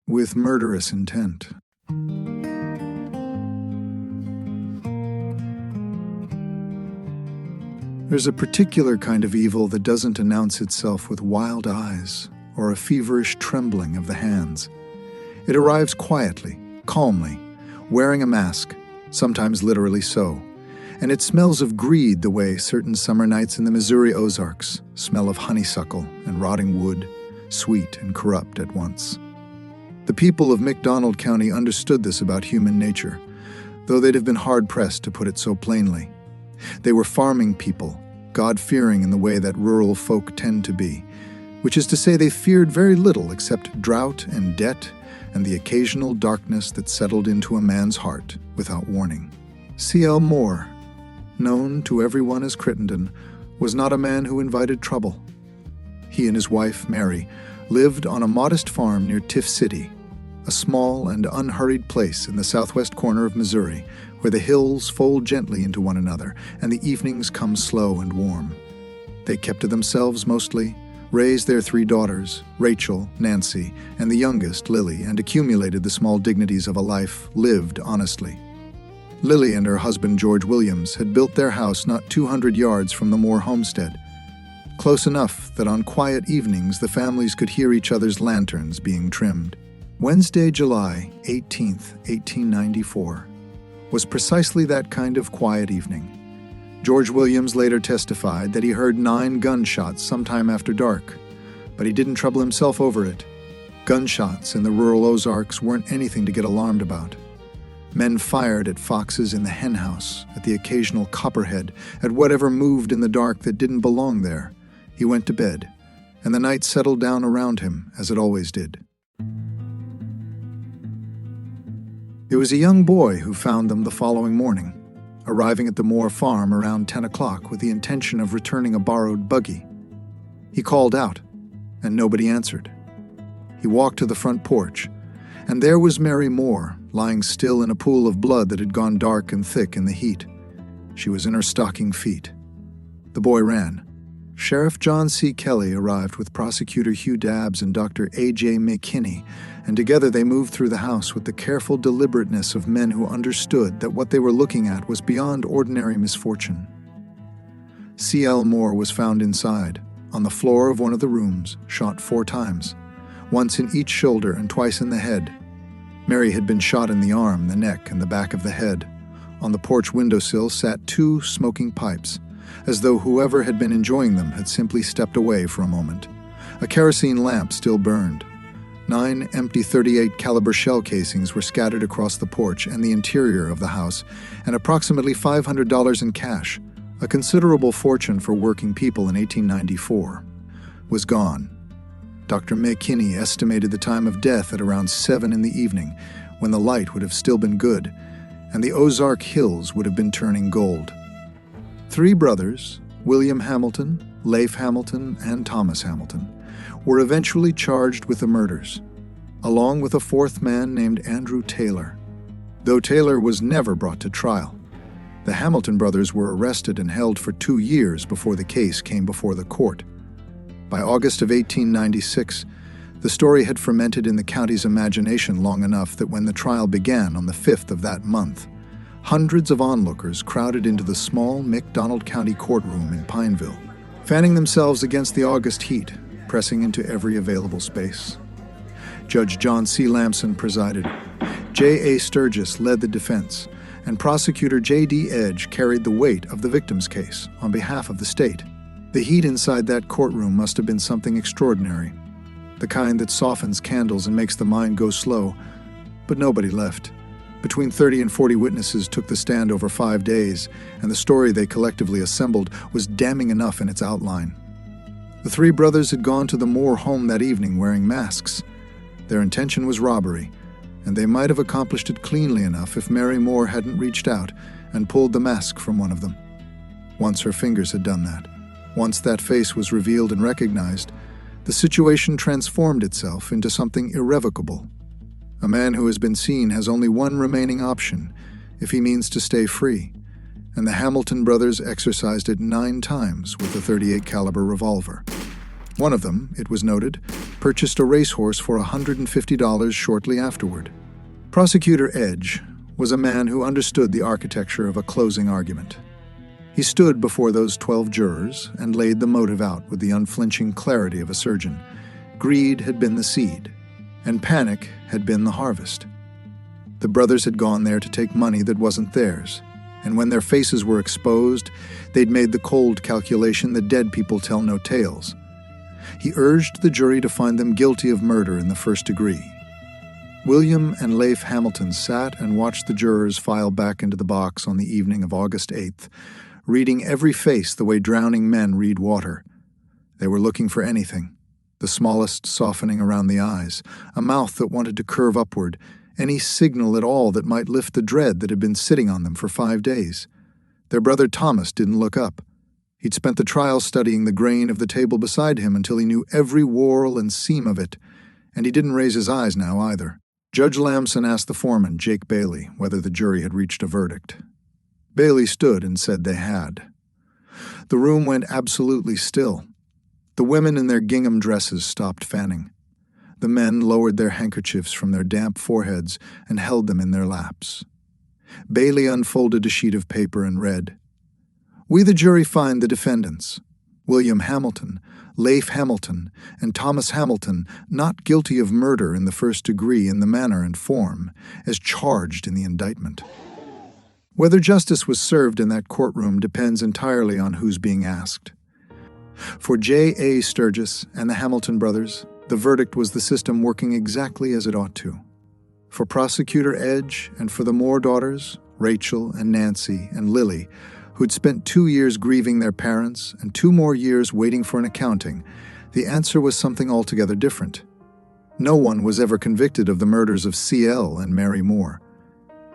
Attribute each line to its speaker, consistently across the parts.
Speaker 1: with murderous intent. There's a particular kind of evil that doesn't announce itself with wild eyes or a feverish trembling of the hands. It arrives quietly, calmly, wearing a mask, sometimes literally so, and it smells of greed the way certain summer nights in the Missouri Ozarks smell of honeysuckle and rotting wood, sweet and corrupt at once. The people of McDonald County understood this about human nature, though they'd have been hard-pressed to put it so plainly. They were farming people, God-fearing in the way that rural folk tend to be, which is to say they feared very little except drought and debt and the occasional darkness that settled into a man's heart without warning. C.L. Moore, known to everyone as Crittenden, was not a man who invited trouble. He and his wife, Mary, lived on a modest farm near Tiff City, a small and unhurried place in the southwest corner of Missouri, where the hills fold gently into one another and the evenings come slow and warm. They kept to themselves mostly, raised their 3 daughters, Rachel, Nancy, and the youngest, Lily, and accumulated the small dignities of a life lived honestly. Lily and her husband, George Williams, had built their house not 200 yards from the Moore homestead, close enough that on quiet evenings the families could hear each other's lanterns being trimmed. Wednesday, July 18th, 1894, was precisely that kind of quiet evening. George Williams later testified that he heard 9 gunshots sometime after dark, but he didn't trouble himself over it. Gunshots in the rural Ozarks weren't anything to get alarmed about. Men fired at foxes in the henhouse, at the occasional copperhead, at whatever moved in the dark that didn't belong there. He went to bed, and the night settled down around him, as it always did. It was a young boy who found them the following morning, arriving at the Moore farm around 10 o'clock with the intention of returning a borrowed buggy. He called out, and nobody answered. He walked to the front porch, and there was Mary Moore, lying still in a pool of blood that had gone dark and thick in the heat. She was in her stocking feet. The boy ran. Sheriff John C. Kelly arrived with Prosecutor Hugh Dabbs and Dr. A.J. McKinney, and together they moved through the house with the careful deliberateness of men who understood that what they were looking at was beyond ordinary misfortune. C.L. Moore was found inside, on the floor of one of the rooms, shot 4 times, once in each shoulder and twice in the head. Mary had been shot in the arm, the neck, and the back of the head. On the porch windowsill sat 2 smoking pipes, as though whoever had been enjoying them had simply stepped away for a moment. A kerosene lamp still burned. 9 empty .38 caliber shell casings were scattered across the porch and the interior of the house, and approximately $500 in cash, a considerable fortune for working people in 1894, was gone. Dr. McKinney estimated the time of death at around 7 in the evening, when the light would have still been good, and the Ozark Hills would have been turning gold. 3 brothers, William Hamilton, Leif Hamilton, and Thomas Hamilton, were eventually charged with the murders, along with a 4th man named Andrew Taylor, though Taylor was never brought to trial. The Hamilton brothers were arrested and held for 2 years before the case came before the court. By August of 1896, the story had fermented in the county's imagination long enough that when the trial began on the 5th of that month, hundreds of onlookers crowded into the small McDonald County courtroom in Pineville, fanning themselves against the August heat, pressing into every available space. Judge John C. Lamson presided. J. A. Sturgis led the defense, and Prosecutor J. D. Edge carried the weight of the victim's case on behalf of the state. The heat inside that courtroom must have been something extraordinary, the kind that softens candles and makes the mind go slow, but nobody left. Between 30 and 40 witnesses took the stand over 5 days, and the story they collectively assembled was damning enough in its outline. The 3 brothers had gone to the Moore home that evening wearing masks. Their intention was robbery, and they might have accomplished it cleanly enough if Mary Moore hadn't reached out and pulled the mask from one of them. Once her fingers had done that, once that face was revealed and recognized, the situation transformed itself into something irrevocable. A man who has been seen has only one remaining option if he means to stay free, and the Hamilton brothers exercised it 9 times with a .38 caliber revolver. One of them, it was noted, purchased a racehorse for $150 shortly afterward. Prosecutor Edge was a man who understood the architecture of a closing argument. He stood before those 12 jurors and laid the motive out with the unflinching clarity of a surgeon. Greed had been the seed, and panic had been the harvest. The brothers had gone there to take money that wasn't theirs, and when their faces were exposed, they'd made the cold calculation that dead people tell no tales. He urged the jury to find them guilty of murder in the first degree. William and Leif Hamilton sat and watched the jurors file back into the box on the evening of August 8th, reading every face the way drowning men read water. They were looking for anything, the smallest softening around the eyes, a mouth that wanted to curve upward, any signal at all that might lift the dread that had been sitting on them for 5 days. Their brother Thomas didn't look up. He'd spent the trial studying the grain of the table beside him until he knew every whorl and seam of it, and he didn't raise his eyes now either. Judge Lamson asked the foreman, Jake Bailey, whether the jury had reached a verdict. Bailey stood and said they had. The room went absolutely still. The women in their gingham dresses stopped fanning. The men lowered their handkerchiefs from their damp foreheads and held them in their laps. Bailey unfolded a sheet of paper and read, "We the jury find the defendants, William Hamilton, Leif Hamilton, and Thomas Hamilton, not guilty of murder in the first degree in the manner and form, as charged in the indictment." Whether justice was served in that courtroom depends entirely on who's being asked. For J.A. Sturgis and the Hamilton brothers, the verdict was the system working exactly as it ought to. For Prosecutor Edge and for the Moore daughters, Rachel and Nancy and Lily, who'd spent 2 years grieving their parents and 2 more years waiting for an accounting, the answer was something altogether different. No one was ever convicted of the murders of C.L. and Mary Moore.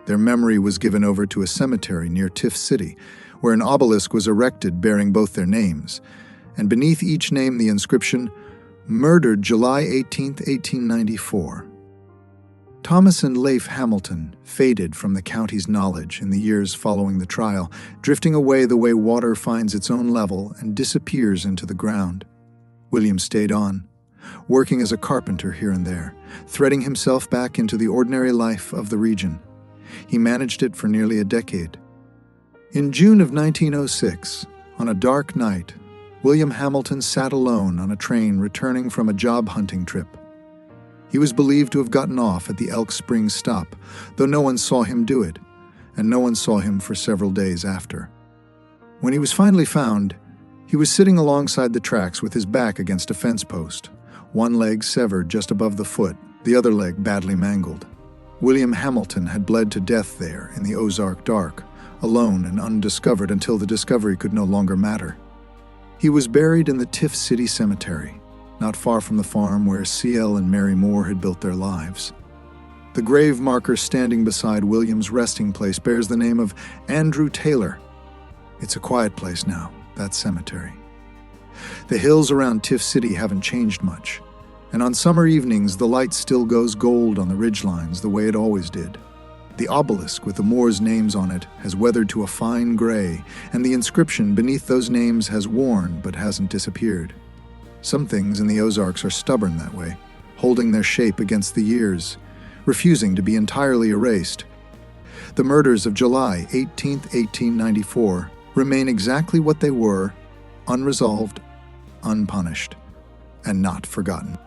Speaker 1: Their memory was given over to a cemetery near Tiff City, where an obelisk was erected bearing both their names, and beneath each name the inscription, "Murdered July 18, 1894. Thomas and Leif Hamilton faded from the county's knowledge in the years following the trial, drifting away the way water finds its own level and disappears into the ground. William stayed on, working as a carpenter here and there, threading himself back into the ordinary life of the region. He managed it for nearly a decade. In June of 1906, on a dark night, William Hamilton sat alone on a train returning from a job hunting trip. He was believed to have gotten off at the Elk Springs stop, though no one saw him do it, and no one saw him for several days after. When he was finally found, he was sitting alongside the tracks with his back against a fence post, one leg severed just above the foot, the other leg badly mangled. William Hamilton had bled to death there in the Ozark dark, alone and undiscovered until the discovery could no longer matter. He was buried in the Tiff City Cemetery, not far from the farm where C.L. and Mary Moore had built their lives. The grave marker standing beside William's resting place bears the name of Andrew Taylor. It's a quiet place now, that cemetery. The hills around Tiff City haven't changed much, and on summer evenings the light still goes gold on the ridgelines the way it always did. The obelisk with the Moors' names on it has weathered to a fine gray, and the inscription beneath those names has worn but hasn't disappeared. Some things in the Ozarks are stubborn that way, holding their shape against the years, refusing to be entirely erased. The murders of July 18, 1894 remain exactly what they were, unresolved, unpunished, and not forgotten.